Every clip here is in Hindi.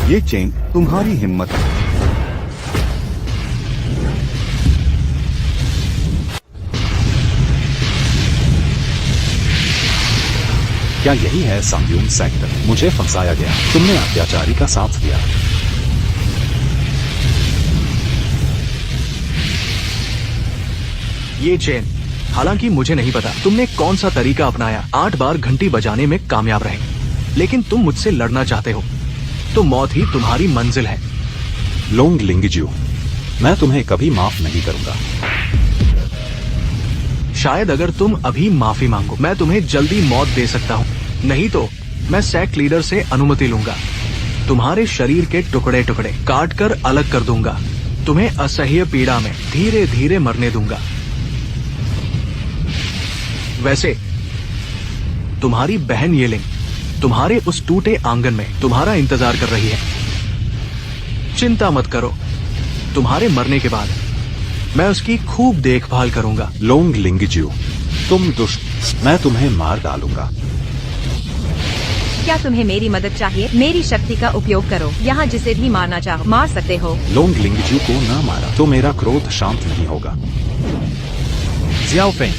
ये चेन तुम्हारी हिम्मत है। क्या यही है सांग्यून सेक्टर? मुझे फंसाया गया। तुमने अत्याचारी का साथ दिया। ये चेन, हालांकि मुझे नहीं पता तुमने कौन सा तरीका अपनाया। 8 बार घंटी बजाने में कामयाब रहे, लेकिन तुम मुझसे लड़ना चाहते हो तो मौत ही तुम्हारी मंजिल है। लोंग लिंगज्यू, मैं तुम्हें कभी माफ नहीं करूंगा। शायद अगर तुम अभी माफी मांगो, मैं तुम्हें जल्दी मौत दे सकता हूँ। नहीं तो मैं सेक्ट लीडर से अनुमति लूंगा। तुम्हारे शरीर के टुकड़े टुकड़े काट कर अलग कर दूंगा। तुम्हें असह्य पीड़ा में धीरे धीरे मरने दूंगा। वैसे तुम्हारी बहन येलिंग तुम्हारे उस टूटे आंगन में तुम्हारा इंतजार कर रही है। चिंता मत करो, तुम्हारे मरने के बाद मैं उसकी खूब देखभाल करूंगा। लोंग लिंगज्यू, तुम दुष्ट, मैं तुम्हें मार डालूंगा। क्या तुम्हें मेरी मदद चाहिए? मेरी शक्ति का उपयोग करो। यहाँ जिसे भी मारना चाहो मार सकते हो। लोंग लिंगज्यू को ना मारा तो मेरा क्रोध शांत नहीं होगा। जियाओ फेंग,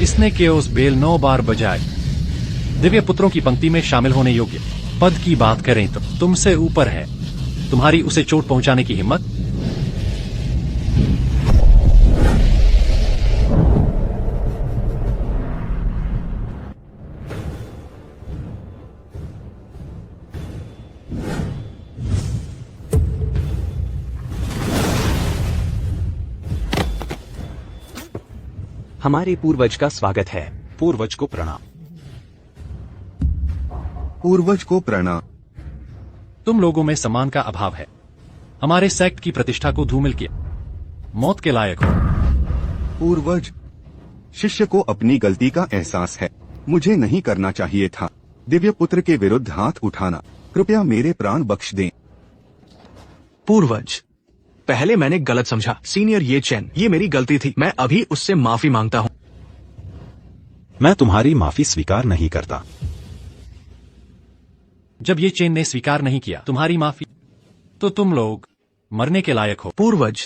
इसने केओस बेल 9 बार बजाए। दिव्य पुत्रों की पंक्ति में शामिल होने योग्य पद की बात करें तो तुमसे ऊपर है। तुम्हारी उसे चोट पहुंचाने की हिम्मत? हमारे पूर्वज का स्वागत है। पूर्वज को प्रणाम। पूर्वज को प्रणाम। तुम लोगों में सम्मान का अभाव है। हमारे सेक्ट की प्रतिष्ठा को धूमिल किया। मौत के लायक हो। पूर्वज, शिष्य को अपनी गलती का एहसास है। मुझे नहीं करना चाहिए था दिव्य पुत्र के विरुद्ध हाथ उठाना। कृपया मेरे प्राण बख्श दें। पूर्वज, पहले मैंने गलत समझा। सीनियर ये चेन, ये मेरी गलती थी। मैं अभी उससे माफी मांगता हूँ। मैं तुम्हारी माफी स्वीकार नहीं करता। जब ये चेन ने स्वीकार नहीं किया तुम्हारी माफी, तो तुम लोग मरने के लायक हो। पूर्वज,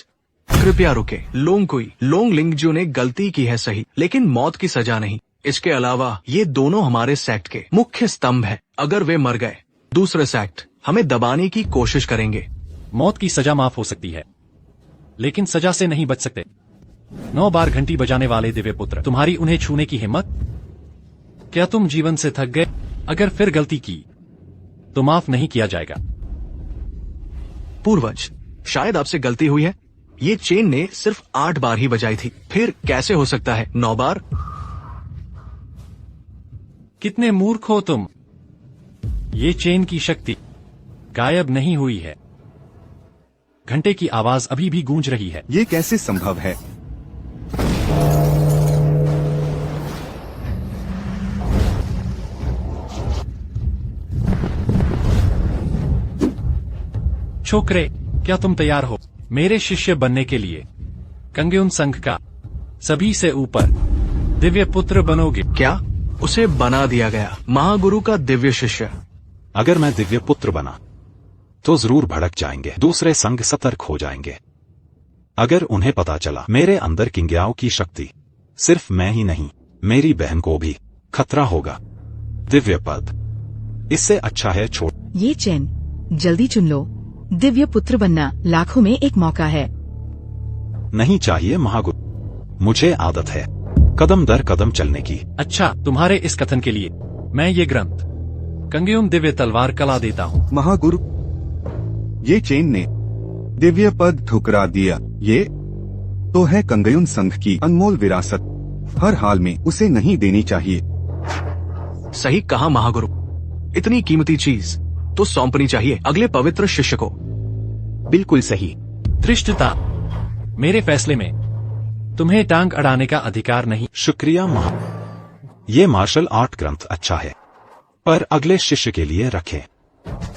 कृपया रुके। लोंग लिंगज्यू ने गलती की है सही, लेकिन मौत की सजा नहीं। इसके अलावा ये दोनों हमारे सेक्ट के मुख्य स्तंभ हैं। अगर वे मर गए, दूसरे सेक्ट हमें दबाने की कोशिश करेंगे। मौत की सजा माफ हो सकती है, लेकिन सजा से नहीं बच सकते। 9 बार घंटी बजाने वाले दिव्य पुत्र, तुम्हारी उन्हें छूने की हिम्मत? क्या तुम जीवन से थक गए? अगर फिर गलती की तो माफ नहीं किया जाएगा। पूर्वज, शायद आपसे गलती हुई है। ये चेन ने सिर्फ 8 बार ही बजाई थी। फिर कैसे हो सकता है 9 बार? कितने मूर्ख हो तुम। ये चेन की शक्ति गायब नहीं हुई है। घंटे की आवाज अभी भी गूंज रही है। ये कैसे संभव है? छोकरे, क्या तुम तैयार हो मेरे शिष्य बनने के लिए? कंग्यून संघ का सभी से ऊपर दिव्य पुत्र बनोगे। क्या उसे बना दिया गया महागुरु का दिव्य शिष्य? अगर मैं दिव्य पुत्र बना तो जरूर भड़क जाएंगे। दूसरे संघ सतर्क हो जाएंगे। अगर उन्हें पता चला मेरे अंदर किंग्याओं की शक्ति, सिर्फ मैं ही नहीं मेरी बहन को भी खतरा होगा। दिव्य पद, इससे अच्छा है छोड़। ये चेन, जल्दी चुन लो। दिव्य पुत्र बनना लाखों में एक मौका है। नहीं चाहिए महागुरु, मुझे आदत है कदम दर कदम चलने की। अच्छा, तुम्हारे इस कथन के लिए मैं ये ग्रंथ कंग्यून दिव्य तलवार कला देता हूँ। महागुरु, ये चेन ने दिव्य पद ठुकरा दिया। ये तो है कंग्यून संघ की अनमोल विरासत। हर हाल में उसे नहीं देनी चाहिए। सही कहा महागुरु, इतनी कीमती चीज तो सौंपनी चाहिए अगले पवित्र शिष्य को। बिल्कुल सही। धृष्टता, मेरे फैसले में तुम्हें टांग अड़ाने का अधिकार नहीं। शुक्रिया महा। ये मार्शल आर्ट ग्रंथ अच्छा है, पर अगले शिष्य के लिए रखें।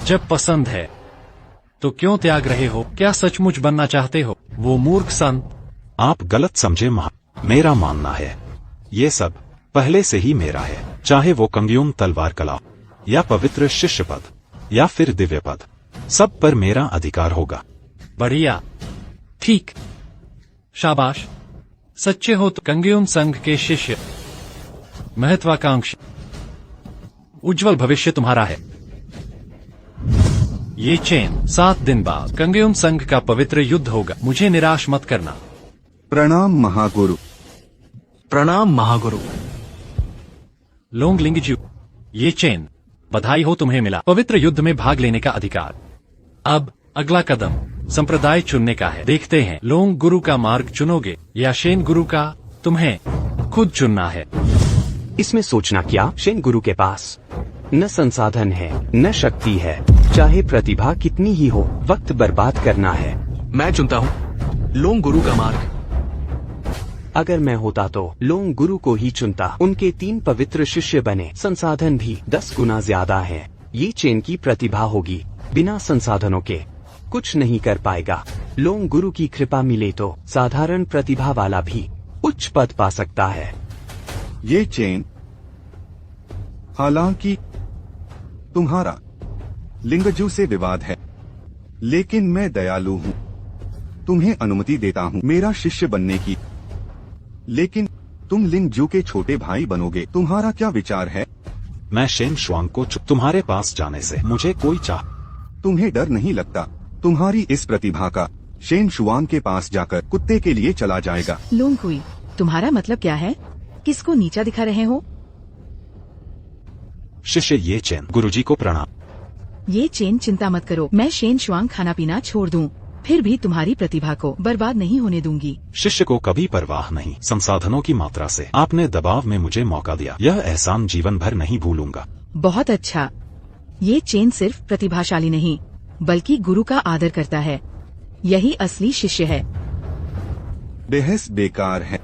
जब पसंद है तो क्यों त्याग रहे हो? क्या सचमुच बनना चाहते हो वो मूर्ख संत? आप गलत समझे महा। मेरा मानना है ये सब पहले से ही मेरा है। चाहे वो कंग्यून तलवार कला या पवित्र शिष्य पद या फिर दिव्य पद। सब पर मेरा अधिकार होगा। बढ़िया, ठीक, शाबाश, सच्चे हो तो कंगयुन संघ के शिष्य, महत्वाकांक्षी, उज्जवल भविष्य तुम्हारा है। ये चेन 7 दिन बाद कंगयुन संघ का पवित्र युद्ध होगा, मुझे निराश मत करना। प्रणाम महागुरु। प्रणाम महागुरु। लोंग लिंगजू, ये चेन, बधाई हो, तुम्हें मिला पवित्र युद्ध में भाग लेने का अधिकार। अब अगला कदम संप्रदाय चुनने का है। देखते हैं लोंग गुरु का मार्ग चुनोगे या शेन गुरु का। तुम्हें खुद चुनना है। इसमें सोचना क्या, शेन गुरु के पास न संसाधन है न शक्ति है, चाहे प्रतिभा कितनी ही हो, वक्त बर्बाद करना है। मैं चुनता हूँ लोंग गुरु का मार्ग। अगर मैं होता तो लोंग गुरु को ही चुनता। उनके 3 पवित्र शिष्य बने, संसाधन भी 10 गुना ज्यादा है। ये चेन की प्रतिभा होगी, बिना संसाधनों के कुछ नहीं कर पाएगा। लोंग गुरु की कृपा मिले तो साधारण प्रतिभा वाला भी उच्च पद पा सकता है। ये चेन, हालांकि तुम्हारा लिंगजू से विवाद है, लेकिन मैं दयालु हूँ, तुम्हें अनुमति देता हूँ मेरा शिष्य बनने की। लेकिन तुम लिंगजू के छोटे भाई बनोगे, तुम्हारा क्या विचार है? मैं शेन शुआंग को तुम्हारे पास जाने से मुझे कोई चाह। तुम्हें डर नहीं लगता तुम्हारी इस प्रतिभा का शेन शुआंग के पास जाकर कुत्ते के लिए चला जाएगा? लोंग हुई, तुम्हारा मतलब क्या है? किसको नीचा दिखा रहे हो? शिष्य ये चेन, गुरुजी को प्रणाम। ये चेन, चिंता मत करो, मैं शेन शुआंग खाना पीना छोड़ दूं, फिर भी तुम्हारी प्रतिभा को बर्बाद नहीं होने दूंगी। शिष्य को कभी परवाह नहीं, संसाधनों की मात्रा से आपने दबाव में मुझे मौका दिया, यह एहसान जीवन भर नहीं भूलूंगा। बहुत अच्छा। ये चेन सिर्फ प्रतिभाशाली नहीं, बल्कि गुरु का आदर करता है। यही असली शिष्य है। बहस बेकार है।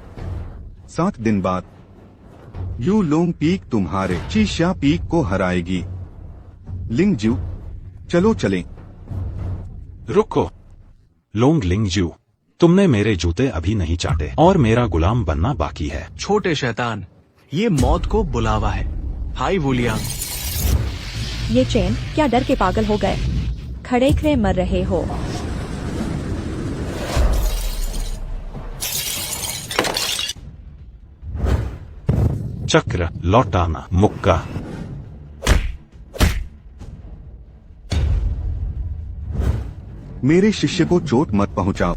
7 दिन बाद यू लोंग पीक तुम्हारे चीशा पीक को हराएगी। लिंगजू, चलो चलें। रुको लोंग लिंगजू, तुमने मेरे जूते अभी नहीं चाटे और मेरा गुलाम बनना बाकी है। छोटे शैतान, ये मौत को बुलावा है। हाय वुलियांग। ये चेन, क्या डर के पागल हो गए? खड़े खड़े मर रहे हो। चक्र लौटाना, मुक्का। मेरे शिष्य को चोट मत पहुंचाओ।